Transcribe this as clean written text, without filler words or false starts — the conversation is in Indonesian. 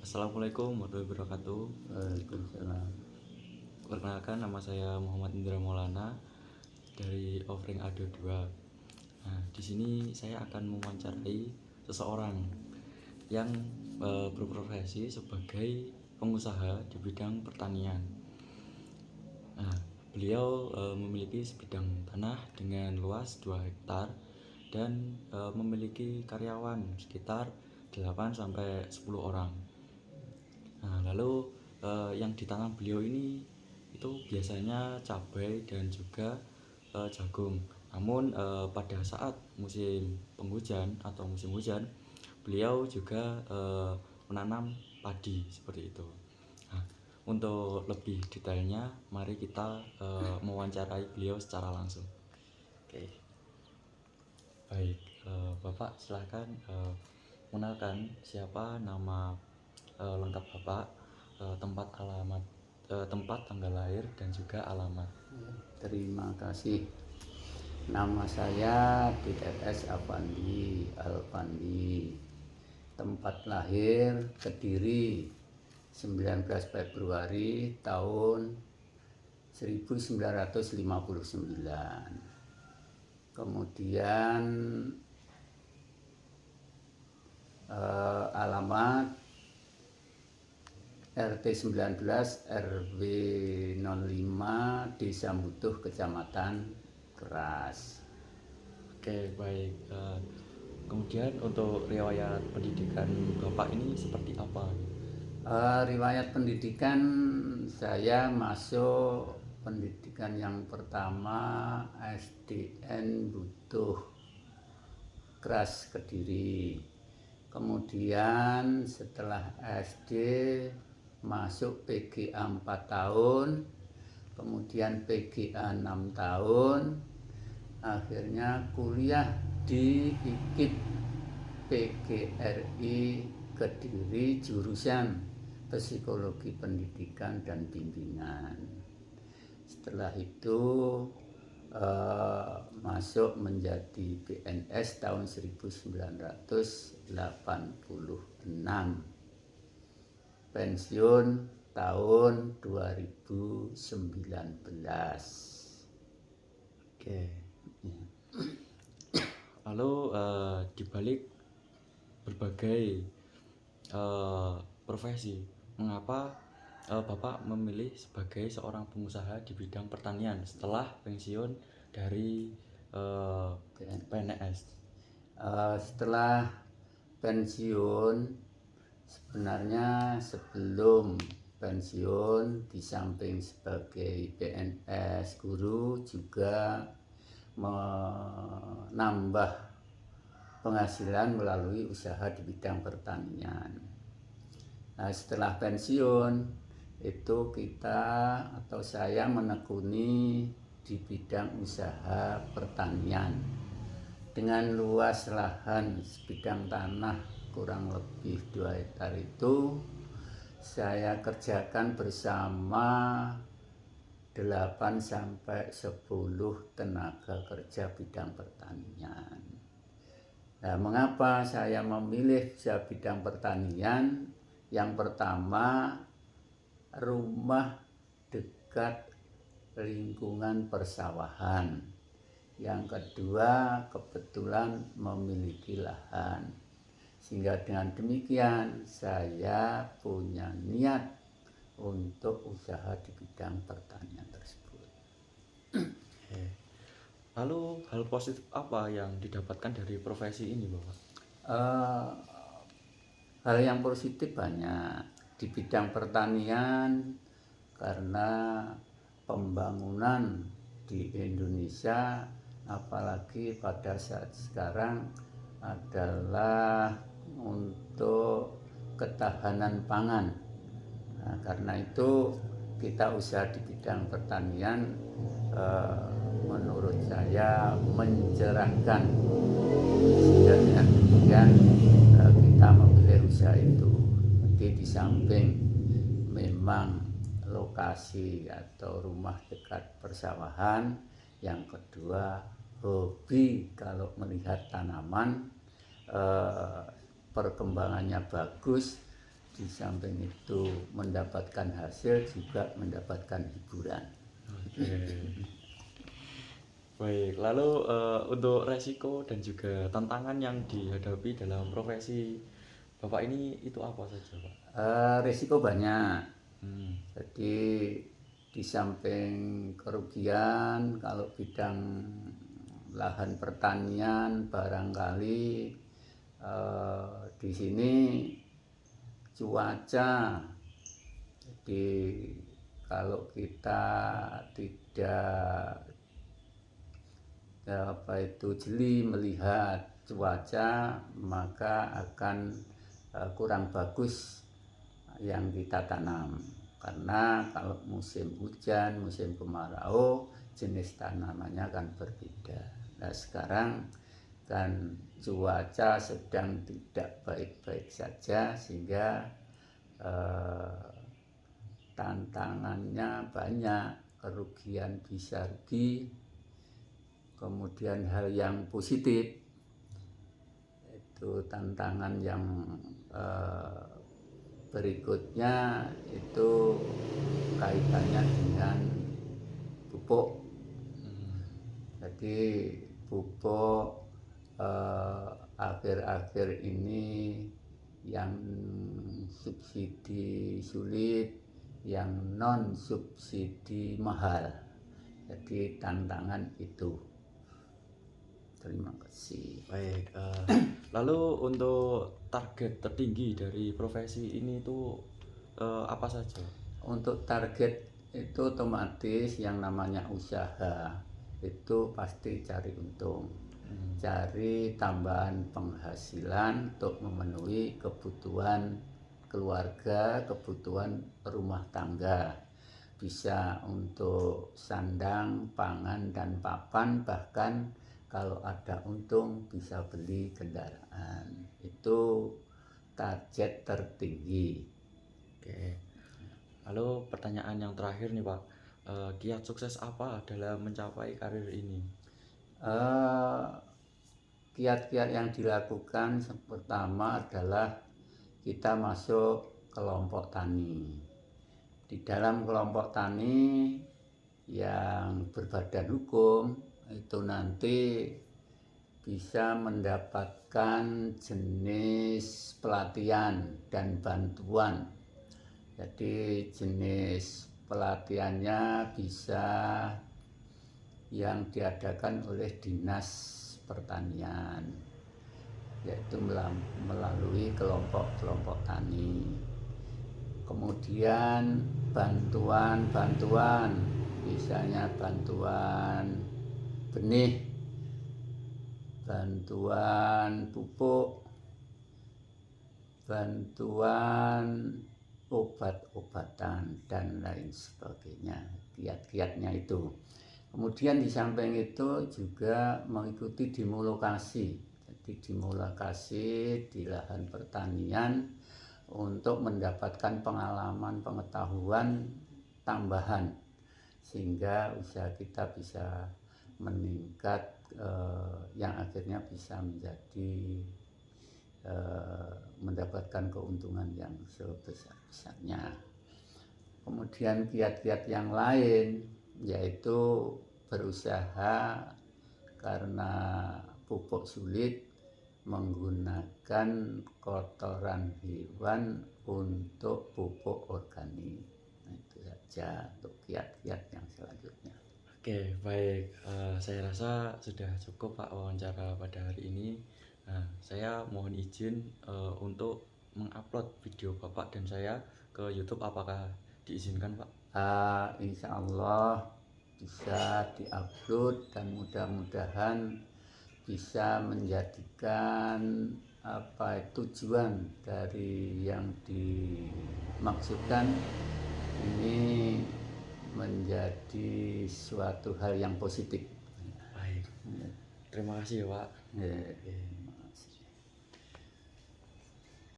Assalamualaikum warahmatullahi wabarakatuh. Waalaikumsalam. Perkenalkan, nama saya Muhammad Indra Maulana dari Offering Ado 2. Nah, di sini saya akan mewawancarai seseorang yang berprofesi sebagai pengusaha di bidang pertanian. Nah, beliau memiliki sebidang tanah dengan luas 2 hektar dan memiliki karyawan sekitar 8 sampai 10 orang. Nah, lalu yang ditanam beliau ini itu biasanya cabai dan juga jagung. Namun pada saat musim penghujan atau musim hujan, beliau juga menanam padi seperti itu. Nah, untuk lebih detailnya, mari kita mewawancarai beliau secara langsung. Oke, baik, Bapak silahkan mengenalkan siapa, nama lengkap Bapak, tempat tanggal lahir dan juga alamat. Terima kasih. Nama saya DRS Afandi Alfandi. Tempat lahir Kediri, 19 Februari tahun 1959. Kemudian alamat RT 19 RW 05 Desa Butuh Kecamatan Keras. Oke, baik. Kemudian untuk riwayat pendidikan Bapak ini seperti apa? Riwayat pendidikan saya masuk pendidikan yang pertama SDN Butuh Keras Kediri. Kemudian setelah SD masuk PGA 4 tahun, kemudian PGA 6 tahun, akhirnya kuliah di IKIP PGRI Kediri jurusan Psikologi Pendidikan dan Bimbingan. Setelah itu masuk menjadi PNS tahun 1986, pensiun tahun 2019. Oke. Lalu dibalik berbagai profesi, mengapa Bapak memilih sebagai seorang pengusaha di bidang pertanian setelah pensiun dari PNS? Setelah pensiun, sebenarnya sebelum pensiun di samping sebagai PNS guru juga menambah penghasilan melalui usaha di bidang pertanian. Nah, setelah pensiun itu kita atau saya menekuni di bidang usaha pertanian dengan luas lahan sebidang tanah kurang lebih 2 hektar itu saya kerjakan bersama 8 sampai 10 tenaga kerja bidang pertanian. Nah, mengapa saya memilih bidang pertanian? Yang pertama, rumah dekat lingkungan persawahan. Yang kedua, kebetulan memiliki lahan. Sehingga dengan demikian saya punya niat untuk usaha di bidang pertanian tersebut. Lalu hal positif apa yang didapatkan dari profesi ini, Bapak? Hal yang positif banyak di bidang pertanian karena pembangunan di Indonesia apalagi pada saat sekarang adalah untuk ketahanan pangan. Nah, karena itu kita usaha di bidang pertanian menurut saya mencerahkan, sehingga dengan demikian kita memilih usaha itu. Jadi di samping memang lokasi atau rumah dekat persawahan, yang kedua hobi kalau melihat tanaman perkembangannya bagus, di samping itu mendapatkan hasil juga mendapatkan hiburan. Oke. Baik, lalu untuk resiko dan juga tantangan yang dihadapi dalam profesi Bapak ini itu apa saja, Pak? Risiko banyak. Hmm. Jadi di samping kerugian, kalau bidang lahan pertanian barangkali di sini cuaca. Jadi kalau kita tidak jeli melihat cuaca, maka akan kurang bagus yang kita tanam. Karena kalau musim hujan, musim kemarau, jenis tanamannya akan berbeda. Nah sekarang kan cuaca sedang tidak baik-baik saja, sehingga tantangannya banyak, kerugian bisa rugi. Kemudian hal yang positif itu tantangan yang berikutnya itu kaitannya dengan pupuk. Jadi pupuk akhir-akhir ini yang subsidi sulit, yang non subsidi mahal. Jadi tantangan itu. Terima kasih. Baik, lalu untuk target tertinggi dari profesi ini itu apa saja? Untuk target itu otomatis yang namanya usaha itu pasti cari untung, cari tambahan penghasilan untuk memenuhi kebutuhan keluarga, kebutuhan rumah tangga. Bisa untuk sandang, pangan, dan papan, bahkan kalau ada untung bisa beli kendaraan. Itu target tertinggi. Oke. Lalu pertanyaan yang terakhir nih Pak, kiat sukses apa dalam mencapai karir ini? Kiat-kiat yang dilakukan pertama adalah kita masuk kelompok tani. Di dalam kelompok tani yang berbadan hukum itu nanti bisa mendapatkan jenis pelatihan dan bantuan. Jadi jenis pelatihannya bisa yang diadakan oleh Dinas Pertanian, yaitu melalui kelompok-kelompok tani. Kemudian bantuan-bantuan, misalnya bantuan benih, bantuan pupuk, bantuan obat-obatan, dan lain sebagainya, kiat-kiatnya itu. Kemudian di samping itu juga mengikuti demo lokasi. Jadi demo lokasi di lahan pertanian untuk mendapatkan pengalaman, pengetahuan tambahan, sehingga usaha kita bisa meningkat, yang akhirnya bisa menjadi mendapatkan keuntungan yang sebesar-besarnya. Kemudian kiat-kiat yang lain yaitu berusaha, karena pupuk sulit, menggunakan kotoran hewan untuk pupuk organik. Nah, itu saja untuk kiat-kiat yang selanjutnya. Oke, baik. Saya rasa sudah cukup Pak wawancara pada hari ini. Nah, saya mohon izin untuk mengupload video Bapak dan saya ke YouTube. Apakah diizinkan Pak? Insya Allah bisa diupload dan mudah-mudahan bisa menjadikan tujuan dari yang dimaksudkan ini menjadi suatu hal yang positif. Baik. Terima kasih ya Pak. Ya.